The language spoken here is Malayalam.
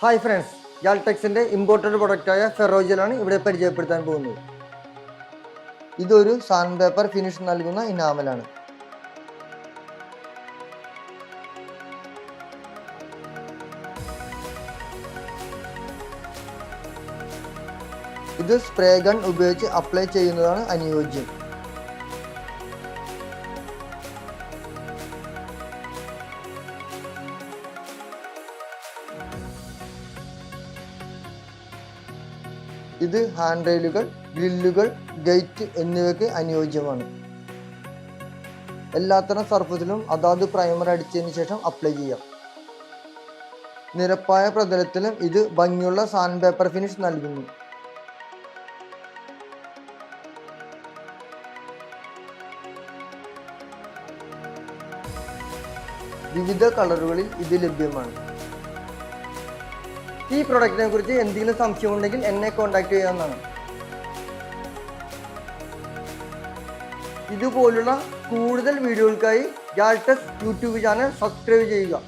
ഹായ് ഫ്രണ്ട്സ്, യാൾടെക്സിൻ്റെ ഇമ്പോർട്ടഡ് പ്രൊഡക്റ്റായ ഫെറോജലാണ് ഇവിടെ പരിചയപ്പെടുത്താൻ പോകുന്നത്. ഇതൊരു സാൻഡ് പേപ്പർ ഫിനിഷ് നൽകുന്ന ഇനാമലാണ്. ഇത് സ്പ്രേ ഗൺ ഉപയോഗിച്ച് അപ്ലൈ ചെയ്യുന്നതാണ് അനുയോജ്യം. ഇത് ഹാൻഡ് റെയിലുകൾ, ഗ്രില്ലുകൾ, ഗേറ്റ് എന്നിവയ്ക്ക് അനുയോജ്യമാണ്. എല്ലാത്തരം സർഫസിലും അതാത് പ്രൈമർ അടിച്ചതിന് ശേഷം അപ്ലൈ ചെയ്യാം. നിരപ്പായ പ്രതലത്തിലും ഇത് ഭംഗിയുള്ള സാൻഡ് പേപ്പർ ഫിനിഷ് നൽകുന്നു. വിവിധ കളറുകളിൽ ഇത് ലഭ്യമാണ്. ഈ പ്രൊഡക്റ്റിനെ കുറിച്ച് എന്തെങ്കിലും സംശയമുണ്ടെങ്കിൽ എന്നെ കോൺടാക്ട് ചെയ്യാവുന്നതാണ്. ഇതുപോലുള്ള കൂടുതൽ വീഡിയോകൾക്കായി യാൾടെക്സ് യൂട്യൂബ് ചാനൽ സബ്സ്ക്രൈബ് ചെയ്യുക.